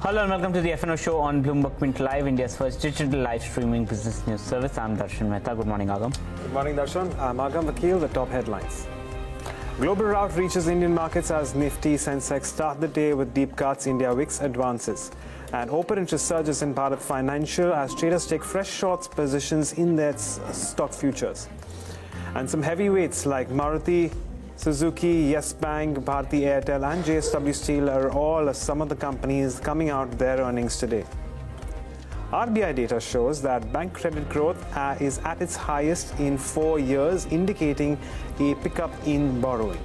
Hello and welcome to the FNO show on Bloomberg Mint Live, India's first digital live streaming business news service. I'm Darshan Mehta. Good morning, Agam. Good morning, Darshan. I'm Agam Vakil. The top headlines. Global rout reaches Indian markets as Nifty Sensex start the day with deep cuts. India VIX advances. And open interest surges in Bharat Financial as traders take fresh short positions in their stock futures. And some heavyweights like Maruti Suzuki, Yes Bank, Bharti Airtel and JSW Steel are all some of the companies coming out with their earnings today. RBI data shows that bank credit growth is at its highest in 4 years, indicating a pickup in borrowing.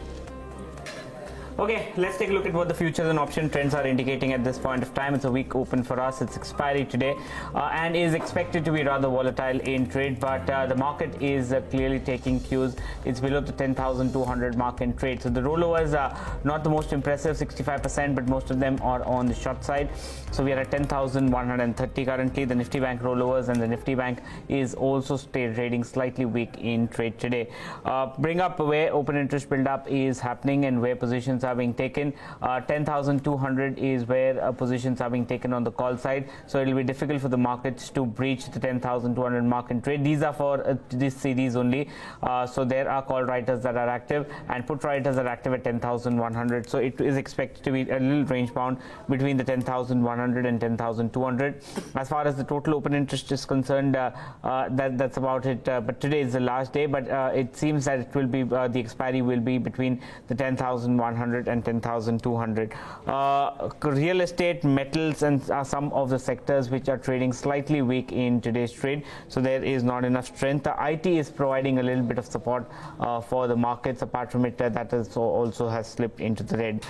Okay, let's take a look at what the futures and option trends are indicating at this point of time. It's a week open for us. It's expiry today and is expected to be rather volatile in trade, but the market is clearly taking cues. It's below the 10,200 mark in trade. So the rollovers are not the most impressive, 65%, but most of them are on the short side. So we are at 10,130 currently. The Nifty Bank rollovers and the Nifty Bank is also trading slightly weak in trade today. Bring up where open interest build-up is happening and where positions are being taken. 10,200 is where positions are being taken on the call side, so it will be difficult for the markets to breach the 10,200 mark in trade. These are for this series only, so there are call writers that are active and put writers are active at 10,100, so it is expected to be a little range bound between the 10,100 and 10,200. As far as the total open interest is concerned, that's about it, but today is the last day, but it seems that it will be the expiry will be between the 10,100 and 10,200. Real estate, metals and some of the sectors which are trading slightly weak in today's trade, so there is not enough strength. The IT is providing a little bit of support for the markets. Apart from it, that is also has slipped into the red.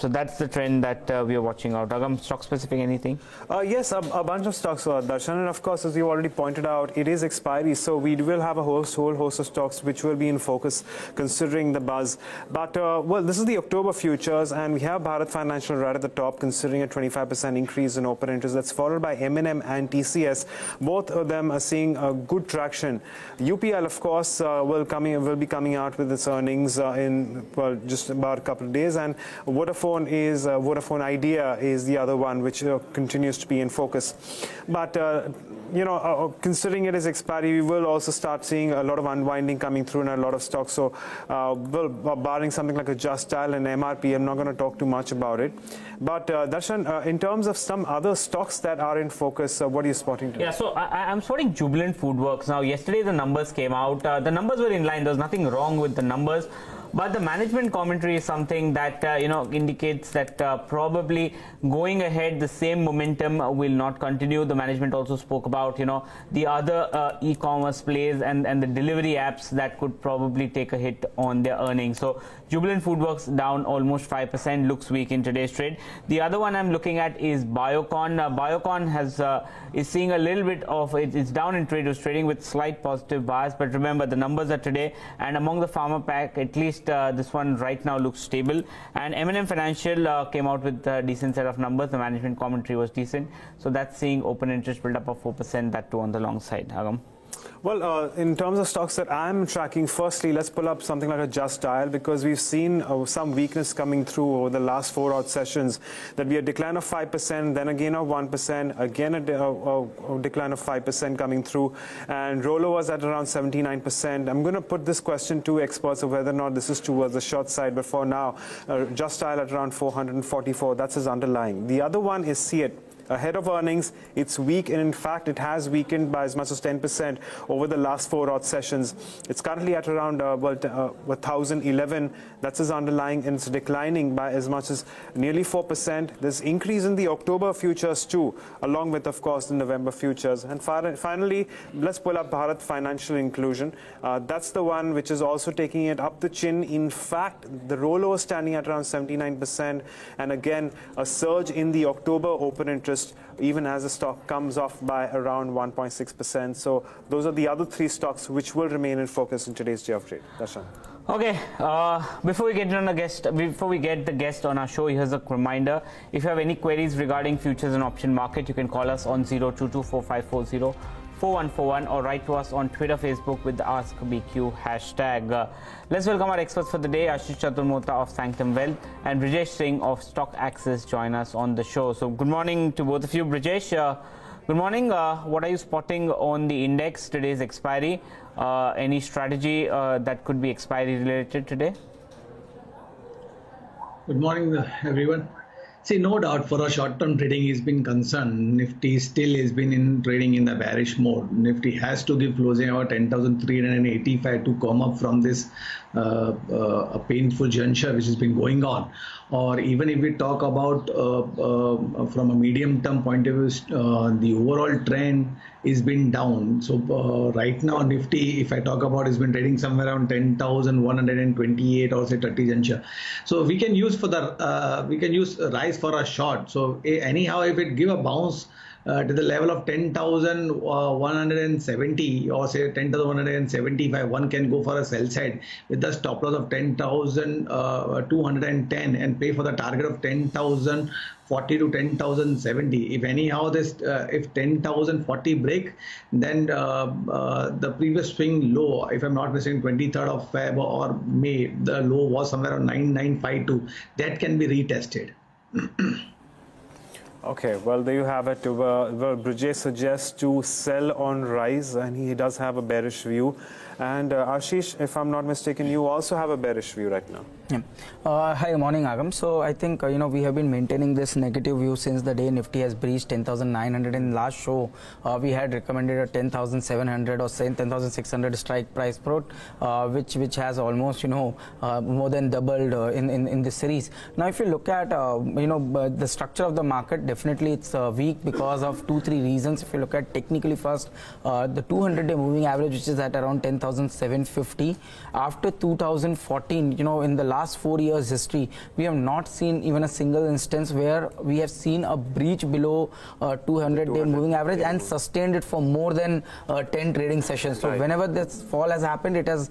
So that's the trend that we are watching out. Agam, stock specific anything? Yes, a bunch of stocks, Darshan, and of course, as you already pointed out, it is expiry, so we will have a whole host of stocks which will be in focus considering the buzz. But well, this is the October futures, and we have Bharat Financial right at the top, considering a 25% increase in open interest. That's followed by M&M and TCS. Both of them are seeing a good traction. UPL, of course, will be coming out with its earnings in just about a couple of days, and Vodafone Idea is the other one which continues to be in focus. But considering it is expiry, we will also start seeing a lot of unwinding coming through in a lot of stocks. So, barring something like a Just Dial and MRP, I'm not going to talk too much about it. But Darshan, in terms of some other stocks that are in focus, what are you spotting today? Yeah, so I'm spotting Jubilant FoodWorks. Now, yesterday the numbers came out. The numbers were in line. There was nothing wrong with the numbers. But the management commentary is something that indicates that probably going ahead the same momentum will not continue. The management also spoke about the other e-commerce plays and the delivery apps that could probably take a hit on their earnings. So Jubilant FoodWorks down almost 5%, looks weak in today's trade. The other one I'm looking at is Biocon. Biocon is seeing a little bit of it's down in trade. It was trading with slight positive bias, but remember the numbers are today, and among the pharma pack, at least this one right now looks stable. And M&M Financial came out with a decent set of numbers. The management commentary was decent, so that's seeing open interest build up of 4%, that too on the long side. Agam? Well, in terms of stocks that I'm tracking, firstly, let's pull up something like a Just Dial, because we've seen some weakness coming through over the last 4 odd sessions. That be a decline of 5%, then a gain of 1%, again a decline of 5% coming through, and rollovers at around 79%. I'm going to put this question to experts of whether or not this is towards the short side, but for now, Just Dial at around 444, that's his underlying. The other one is CEAT. Ahead of earnings, it's weak, and in fact, it has weakened by as much as 10% over the last 4 odd sessions. It's currently at around 1,011. That's its underlying, and it's declining by as much as nearly 4%. There's increase in the October futures too, along with, of course, the November futures. And finally, let's pull up Bharat Financial Inclusion. That's the one which is also taking it up the chin. In fact, the rollover standing at around 79%, and again, a surge in the October open interest, even as the stock comes off by around 1.6%. So those are the other 3 stocks which will remain in focus in today's day of trade. Darshan. Okay, before we get the guest on our show, here's a reminder. If you have any queries regarding futures and option market, you can call us on 0224540 4141 or write to us on Twitter, Facebook with the AskBQ hashtag. Let's welcome our experts for the day. Ashish Chaturmota of Sanctum Wealth and Brijesh Singh of Stock Access join us on the show. So good morning to both of you. Brijesh, good morning. What are you spotting on the index? Today's expiry. Any strategy that could be expiry related today? Good morning, everyone. See, no doubt for a short-term trading has been concerned. Nifty still has been in trading in the bearish mode. Nifty has to give closing about 10,385 to come up from this a painful juncture which has been going on. Or even if we talk about from a medium-term point of view, the overall trend is been down. So right now, Nifty, if I talk about, has been trading somewhere around 10,128 or say 30 juncture. So we can use for the we can use rise for a short. So anyhow, if it give a bounce to the level of 10,170 or say 10,175, one can go for a sell side with the stop loss of 10,210 and pay for the target of 10,040 to 10,070. If anyhow this if 10,040 break, then the previous swing low, if I'm not mistaken, 23rd of Feb or May, the low was somewhere around 9952. That can be retested. Okay, well, there you have it. Brijesh suggests to sell on rise, and he does have a bearish view. And Ashish, if I'm not mistaken, you also have a bearish view right now. Yeah. Hi, morning, Agam. So I think we have been maintaining this negative view since the day Nifty has breached 10,900. In last show, we had recommended a 10,700 or 10,600 strike price put, which has almost more than doubled in this series. Now, if you look at the structure of the market, definitely it's weak because of 2-3 reasons. If you look at technically first, the 200-day moving average, which is at around 10,750. After 2014, in the last 4 years history, we have not seen even a single instance where we have seen a breach below 200-day moving average and sustained it for more than 10 trading sessions. So whenever this fall has happened, it was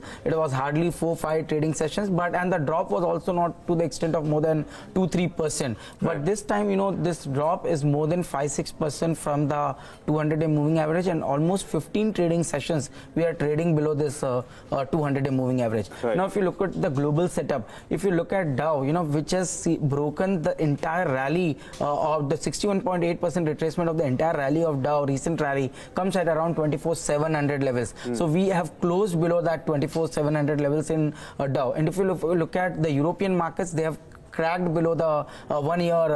hardly 4-5 trading sessions, and the drop was also not to the extent of more than 2-3%. But this time, this drop is more than 5-6% from the 200-day moving average, and almost 15 trading sessions we are trading below this 200-day moving average. Now, if you look at the global setup, if you look at Dow, which has broken the entire rally of the 61.8% retracement of the entire rally of Dow, recent rally, comes at around 24,700 levels. So we have closed below that 24,700 levels in Dow. And if you look at the European markets, they have cracked below the 1 year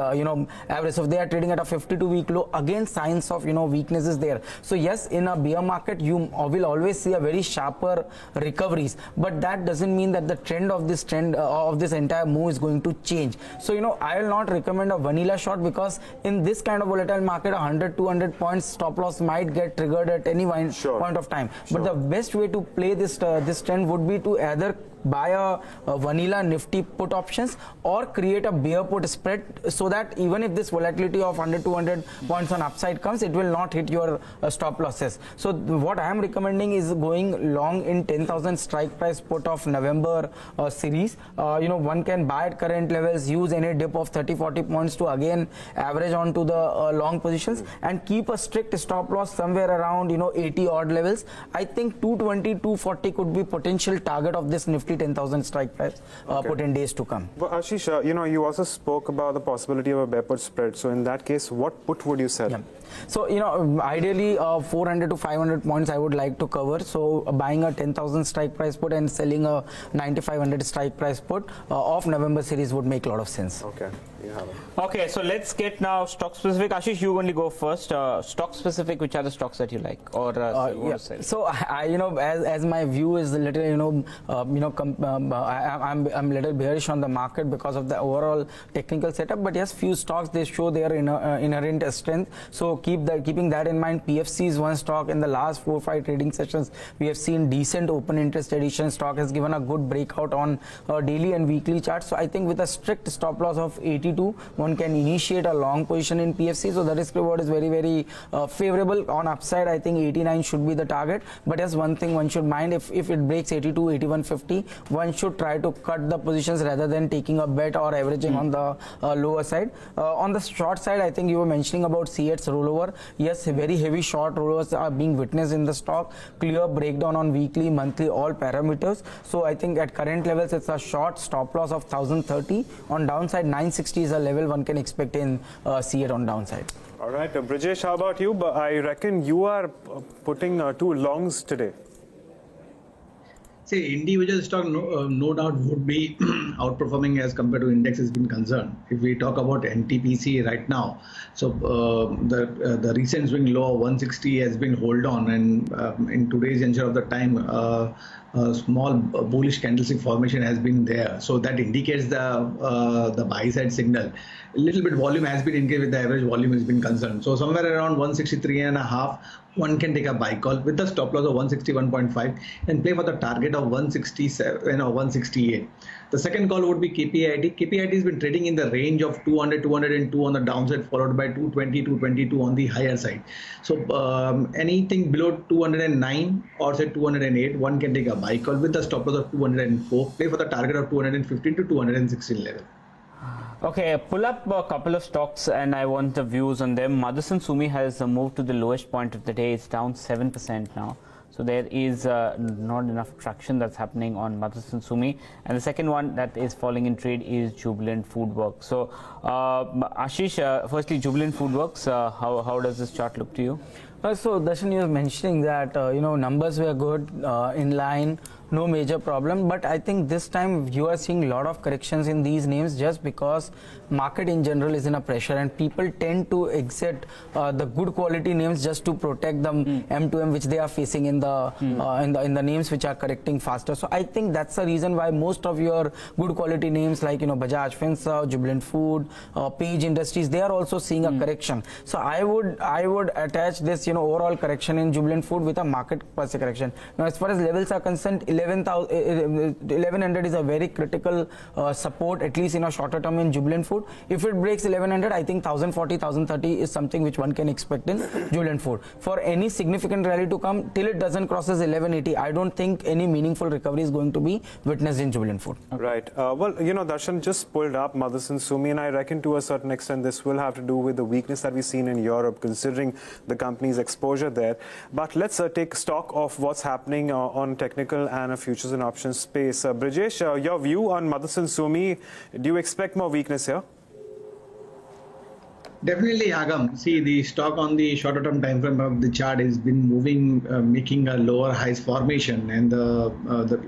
average. So they are trading at a 52-week low. Again, signs of weaknesses there. So yes, in a bear market, you will always see a very sharper recoveries, but that doesn't mean that the trend of this entire move is going to change. So I will not recommend a vanilla short, because in this kind of volatile market, 100-200 points stop loss might get triggered at any point of time. But the best way to play this trend would be to either buy a vanilla Nifty put options or create a bear put spread, so that even if this volatility of 100-200 points on upside comes, it will not hit your stop losses. So what I am recommending is going long in 10,000 strike price put of November series. One can buy at current levels, use any dip of 30-40 points to again average onto the long positions, and keep a strict stop loss somewhere around 80 odd levels. I think 220-240 could be potential target of this Nifty 10,000 strike price put in days to come. Well, Ashish, you also spoke about the possibility of a bear put spread. So in that case, what put would you sell? Yeah. So, ideally 400 to 500 points I would like to cover. So, buying a 10,000 strike price put and selling a 9,500 strike price put of November series would make a lot of sense. Okay. Okay, so let's get now stock specific. Ashish, you only go first. Stock specific, which are the stocks that you like, or you want to sell? So as my view is a little I'm little bearish on the market because of the overall technical setup. But yes, few stocks they show their inherent strength. So keeping that in mind, PFC is one stock. In the last 4-5 trading sessions, we have seen decent open interest addition. Stock has given a good breakout on daily and weekly charts. So I think with a strict stop loss of 80 62, one can initiate a long position in PFC. So the risk reward is very, very favorable. On upside, I think 89 should be the target. But as one thing one should mind, if it breaks 82, 81.50, one should try to cut the positions rather than taking a bet or averaging on the lower side. On the short side, I think you were mentioning about C8's rollover. Yes, very heavy short rollovers are being witnessed in the stock. Clear breakdown on weekly, monthly, all parameters. So I think at current levels, it's a short stop loss of 1030. On downside, 960 is a level one can expect in C8 on downside. All right, Brijesh, how about you? But I reckon you are putting 2 longs today. See, individual stock no doubt would be outperforming as compared to index has been concerned. If we talk about NTPC right now, so the recent swing low of 160 has been hold on, and in today's juncture of the time, a small bullish candlestick formation has been there. So that indicates the buy side signal. A little bit volume has been increased with the average volume has been concerned. So somewhere around 163.5, one can take a buy call with the stop loss of 161.5 and play for the target of 167 or 168. The second call would be KPIT. KPIT has been trading in the range of 200, 202 on the downside, followed by 220, 222 on the higher side. So anything below 209 or say 208, one can take a buy call with the stop loss of 204. Play for the target of 215 to 216 level. Okay, pull up a couple of stocks and I want the views on them. Motherson Sumi has moved to the lowest point of the day. It's down 7% now. So there is not enough traction that's happening on Motherson Sumi. And the second one that is falling in trade is Jubilant FoodWorks. So Ashish, firstly, Jubilant FoodWorks, how does this chart look to you? So Darshan, you were mentioning that numbers were good, in line, no major problem, but I think this time you are seeing a lot of corrections in these names just because market in general is in a pressure and people tend to exit the good quality names just to protect the M2M which they are facing in the in the names which are correcting faster. So I think that's the reason why most of your good quality names like Bajaj Finserv, Jubilant Food, Page Industries, they are also seeing a correction. So I would attach this overall correction in Jubilant Food with a market per se correction. Now as far as levels are concerned, 1100 is a very critical support, at least in a shorter term in Jubilant Food. If it breaks 1100, I think 1040, 1030 is something which one can expect in Jubilant Food. For any significant rally to come, till it doesn't crosses 1180, I don't think any meaningful recovery is going to be witnessed in Jubilant Food. Right. Well, Darshan just pulled up Motherson Sumi, and I reckon to a certain extent this will have to do with the weakness that we've seen in Europe, considering the company's exposure there. But let's take stock of what's happening on technical and a futures and options space. Brijesh, your view on Motherson Sumi, do you expect more weakness here? Definitely, Agam. See, the stock on the shorter term time frame of the chart has been moving, making a lower highs formation. And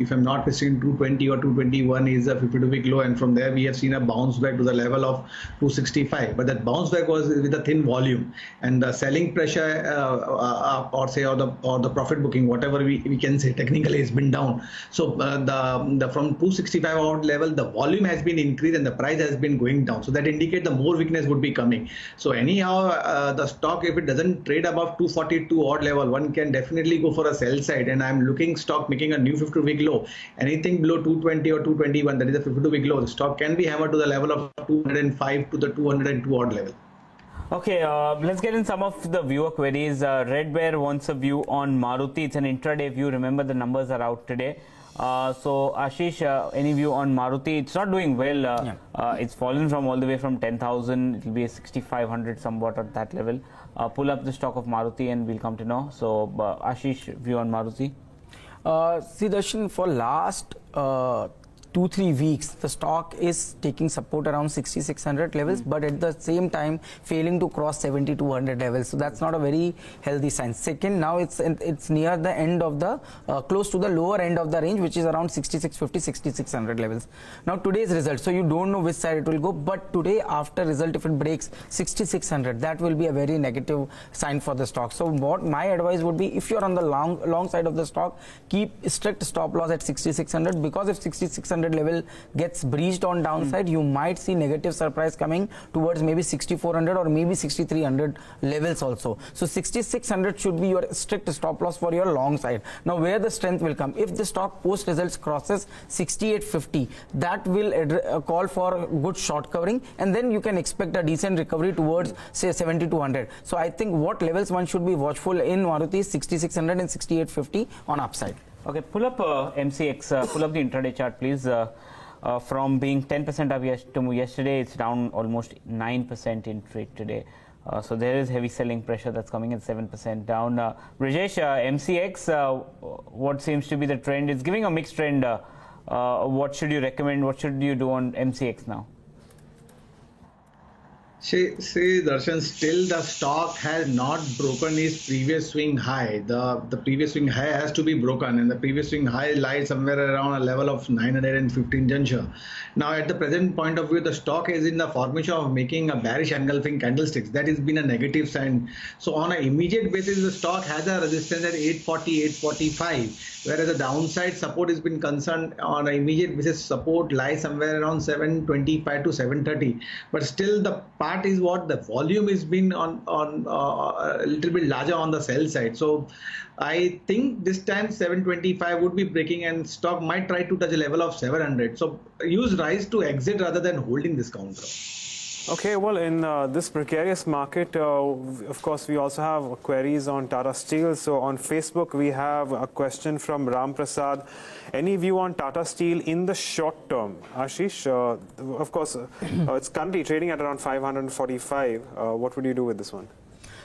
if I'm not mistaken, 220 or 221 is a 52-week low. And from there, we have seen a bounce back to the level of 265. But that bounce back was with a thin volume. And the selling pressure, or the profit booking, whatever we can say, technically has been down. So from 265 out level, the volume has been increased and the price has been going down. So that indicates the more weakness would be coming. So anyhow, the stock, if it doesn't trade above 242 odd level, one can definitely go for a sell side. And I'm looking stock making a new 52-week low. Anything below 220 or 221, that is a 52-week low. The stock can be hammered to the level of 205 to the 202 odd level. Okay, let's get in some of the viewer queries. Red Bear wants a view on Maruti. It's an intraday view. Remember, the numbers are out today. So Ashish, any view on Maruti? It's not doing well. It's fallen from all the way from 10,000. It will be a 6,500 somewhat at that level. Pull up the stock of Maruti and we'll come to know. So Ashish, view on Maruti? See, Darshan, for last 2-3 weeks, the stock is taking support around 6,600 levels, but at the same time failing to cross 7,200 levels. So that's not a very healthy sign. Second, now it's near the end of the close to the lower end of the range, which is around 6,650, 6,600 levels. Now today's result, so you don't know which side it will go, but today after result, if it breaks 6,600, that will be a very negative sign for the stock. So what my advice would be, if you're on the long side of the stock, keep strict stop loss at 6,600, because if 6,600 6600 level gets breached on downside, you might see negative surprise coming towards maybe 6400 or maybe 6300 levels also. So 6600 should be your strict stop loss for your long side. Now where the strength will come, if the stock post results crosses 6850, that will call for good short covering, and then you can expect a decent recovery towards say 7200. So I think what levels one should be watchful in Maruti is 6600 and 6850 on upside. Okay, pull up MCX, pull up the intraday chart, please. From being 10% up yesterday, it's down almost 9% in trade today. So there is heavy selling pressure that's coming at 7% down. Brijesh, MCX, what seems to be the trend? It's giving a mixed trend. What should you recommend? What should you do on MCX now? See, Darshan, still the stock has not broken its previous swing high. The previous swing high has to be broken, and the previous swing high lies somewhere around a level of 915 juncture. Now, at the present point of view, the stock is in the formation of making a bearish engulfing candlesticks. That has been a negative sign. So, on an immediate basis, the stock has a resistance at 840, 845, whereas the downside support has been concerned on an immediate basis. Support lies somewhere around 725 to 730. But still, the part is what the volume has been on a little bit larger on the sell side. So I think this time 725 would be breaking, and stock might try to touch a level of 700. So use rise to exit rather than holding this counter. Okay, well, in this precarious market, of course, we also have queries on Tata Steel. So on Facebook, we have a question from Ram Prasad. Any view on Tata Steel in the short term? Ashish, of course, it's currently trading at around 545. What would you do with this one?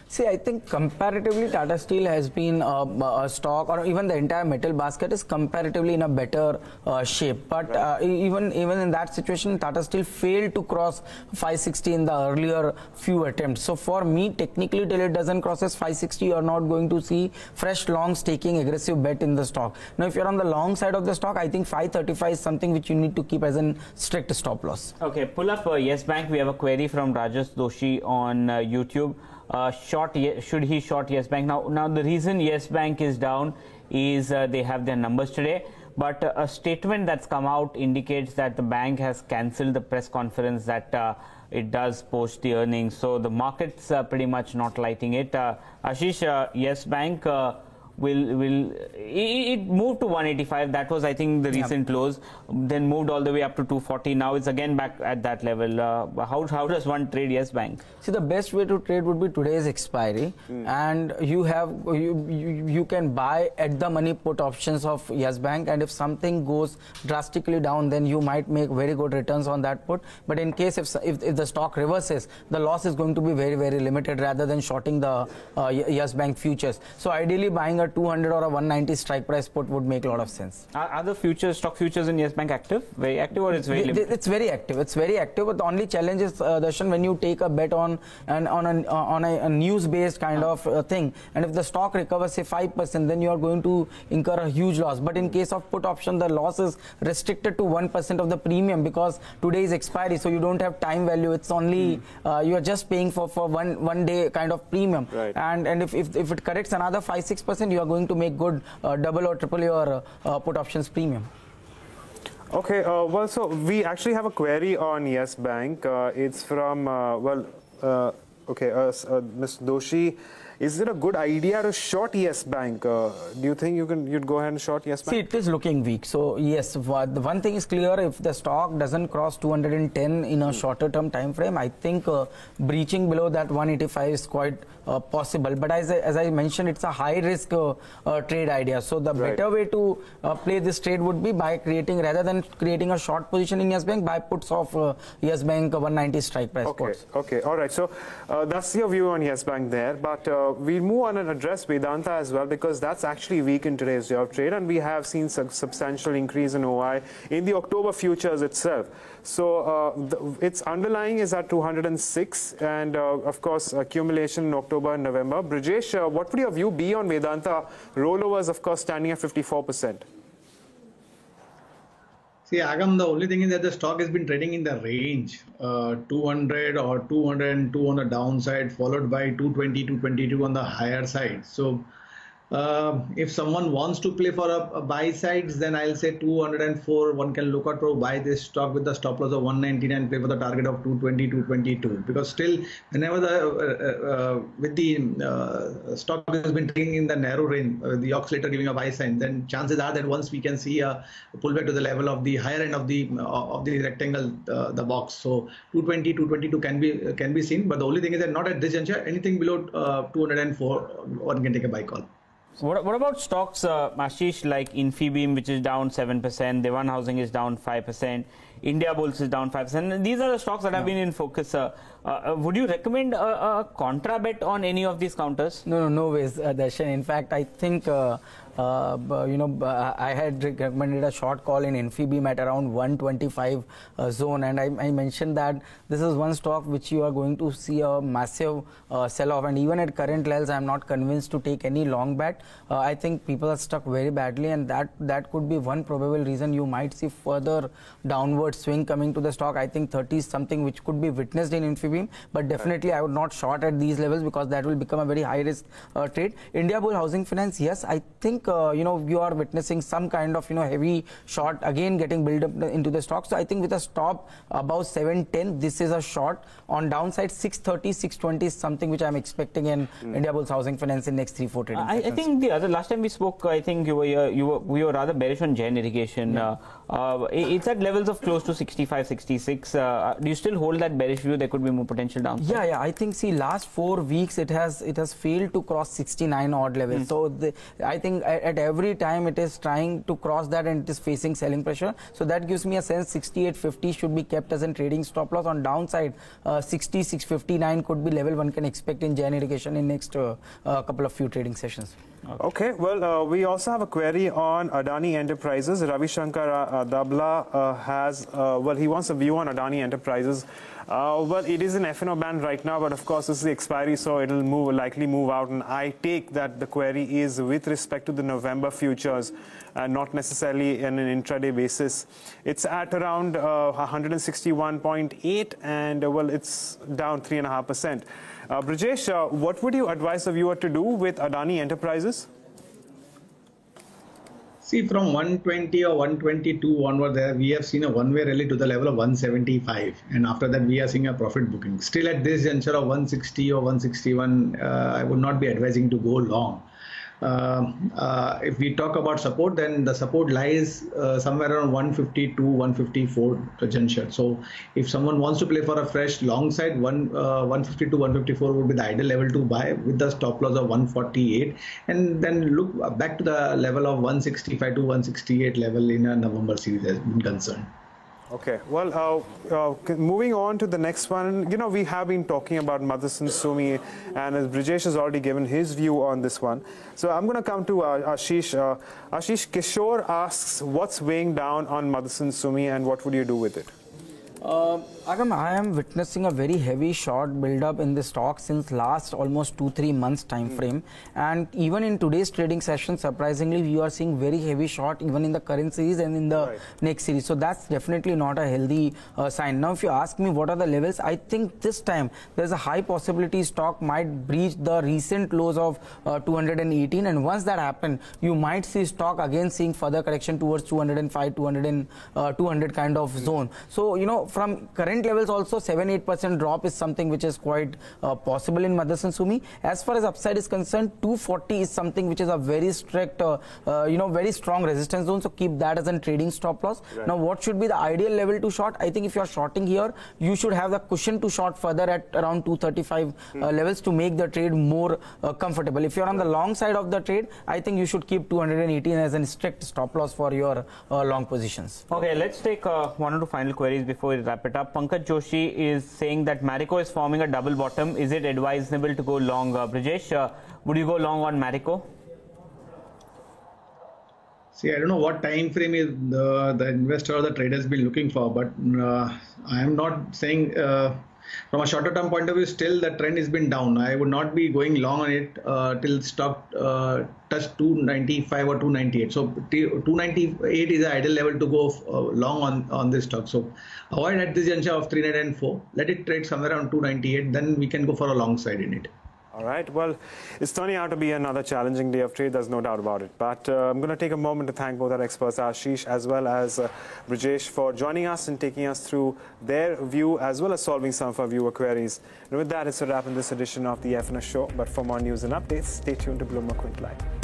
See, I think comparatively Tata Steel has been a stock, or even the entire metal basket is comparatively in a better shape. But even in that situation, Tata Steel failed to cross 560 in the earlier few attempts. So for me, technically, till it doesn't crosses 560, you are not going to see fresh longs taking aggressive bet in the stock. Now, if you're on the long side of the stock, I think 535 is something which you need to keep as a strict stop loss. Okay, pull up Yes Bank. We have a query from Rajesh Doshi on YouTube. Should he short Yes Bank? Now the reason Yes Bank is down is they have their numbers today, but a statement that's come out indicates that the bank has cancelled the press conference that it does post the earnings. So the market's pretty much not lighting it. Ashish, Yes Bank it moved to 185. That was, I think, the recent close. Then moved all the way up to 240. Now it's again back at that level. How does one trade Yes Bank? See, the best way to trade would be today's expiry, and you can buy at the money put options of Yes Bank, and if something goes drastically down, then you might make very good returns on that put. But in case if the stock reverses, the loss is going to be very, very limited rather than shorting the Yes Bank futures. So ideally, buying a 200 or a 190 strike price put would make a lot of sense. Are the stock futures in Yes Bank active? Very active, or it's very limited? It's very active. It's very active. But the only challenge is, Darshan, when you take a bet on a news-based kind of thing, and if the stock recovers say 5%, then you are going to incur a huge loss. But in case of put option, the loss is restricted to 1% of the premium because today is expiry, so you don't have time value. It's only you are just paying for one day kind of premium. Right. And if it corrects another 5-6%, you are going to make good double or triple your put options premium. Okay, well, so we actually have a query on Yes Bank. It's from, Mr. Doshi. Is it a good idea to short Yes Bank? Do you think you'd go ahead and short Yes Bank? See, it is looking weak. So yes, the one thing is clear: if the stock doesn't cross 210 in a shorter term time frame, I think breaching below that 185 is quite possible. But as I mentioned, it's a high risk trade idea. So the better way to play this trade would be by rather than creating a short position in Yes Bank, buy puts of Yes Bank 190 strike price puts. Okay, all right. So that's your view on Yes Bank there. But we'll move on and address Vedanta as well, because that's actually weak in today's day of trade, and we have seen some substantial increase in OI in the October futures itself. So its underlying is at 206, and of course accumulation in October and November. Brijesh, what would your view be on Vedanta? Rollovers, of course, standing at 54%. See, Agam, the only thing is that the stock has been trading in the range 200 or 202 on the downside, followed by 220 to 22 on the higher side. So If someone wants to play for a buy sides, then I'll say 204. One can look out to buy this stock with the stop loss of 199 and play for the target of 220, 222. Because still, whenever the stock has been trading in the narrow range, the oscillator giving a buy sign, then chances are that once we can see a pullback to the level of the higher end of the rectangle, the box. So 220, 222 can be seen. But the only thing is that not at this juncture. Anything below 204, one can take a buy call. What about stocks, Ashish, like Infibeam, which is down 7%, Dewan Housing is down 5%, India Bulls is down 5%. These are the stocks that have been in focus. Would you recommend a contra bet on any of these counters? No ways, Darshan. In fact, I think I had recommended a short call in Infibeam at around 125 zone, and I mentioned that this is one stock which you are going to see a massive sell-off, and even at current levels, I am not convinced to take any long bet. I think people are stuck very badly, and that could be one probable reason you might see further downward swing coming to the stock. I think 30 is something which could be witnessed in Infibeam, but definitely I would not short at these levels because that will become a very high risk trade. India Bull Housing Finance, yes, I think you are witnessing some kind of heavy short again getting built up into the stock. So I think with a stop above 710, this is a short. On downside 630, 620 is something which I am expecting in India Bulls Housing Finance in next 3-4 trading I think the other last time we spoke, I think we were rather bearish on Jain Irrigation. Yeah. It's at levels of close to 65, 66. Do you still hold that bearish view? There could be more potential downside. Yeah. I think last 4 weeks it has failed to cross 69 odd levels. So I think at every time it is trying to cross that and it is facing selling pressure. So that gives me a sense 68.50 should be kept as a trading stop loss. On downside 60, 659 could be level one can expect in Jain Irrigation in next couple of few trading sessions. Okay, well, we also have a query on Adani Enterprises. Ravi Shankar Dabla has, he wants a view on Adani Enterprises. Well, it is in F&O band right now, but of course this is the expiry, so it will likely move out. And I take that the query is with respect to the November futures, not necessarily on an intraday basis. It's at around 161.8, and it's down 3.5%. Brijesh, what would you advise the viewer to do with Adani Enterprises? See, from 120 or 122 onward, there we have seen a one-way rally to the level of 175, and after that we are seeing a profit booking. Still at this juncture of 160 or 161, I would not be advising to go long. If we talk about support, then the support lies somewhere around 152, 154 juncture. So if someone wants to play for a fresh long side, 152, 154 would be the ideal level to buy with the stop loss of 148, and then look back to the level of 165 to 168 level in a November series has been concerned. Okay, well, moving on to the next one, we have been talking about Motherson Sumi, and as Brijesh has already given his view on this one. So I'm going to come to Ashish. Ashish, Kishore asks, what's weighing down on Motherson Sumi and what would you do with it? Agam, I am witnessing a very heavy short build-up in the stock since last almost 2-3 months time frame, and even in today's trading session, surprisingly, we are seeing very heavy short even in the current series and in the next series. So that's definitely not a healthy sign. Now, if you ask me what are the levels, I think this time there's a high possibility stock might breach the recent lows of 218, and once that happens, you might see stock again seeing further correction towards 205, 200 kind of zone. So from current levels also 7-8% drop is something which is quite possible in Motherson Sumi. As far as upside is concerned, 240 is something which is a very strict very strong resistance zone, so keep that as a trading stop loss. Right. Now what should be the ideal level to short? I think if you are shorting here, you should have the cushion to short further at around 235 levels to make the trade more comfortable. If you are on the long side of the trade, I think you should keep 218 as a strict stop loss for your long positions. Okay, let's take one or two final queries before we wrap it up. Pankaj Joshi is saying that Marico is forming a double bottom. Is it advisable to go long? Brijesh, would you go long on Marico? See, I don't know what time frame is the investor or the trader has been looking for, but I am not saying from a shorter term point of view, still the trend has been down. I would not be going long on it till stock touch 295 or 298. So 298 is the ideal level to go long on this stock. So avoid at this juncture of 304. Let it trade somewhere around 298. Then we can go for a long side in it. All right, well, it's turning out to be another challenging day of trade, there's no doubt about it. But I'm going to take a moment to thank both our experts, Ashish as well as Brijesh, for joining us and taking us through their view as well as solving some of our viewer queries. And with that, it's a wrap in this edition of the FNS Show. But for more news and updates, stay tuned to Bloomberg Quint Live.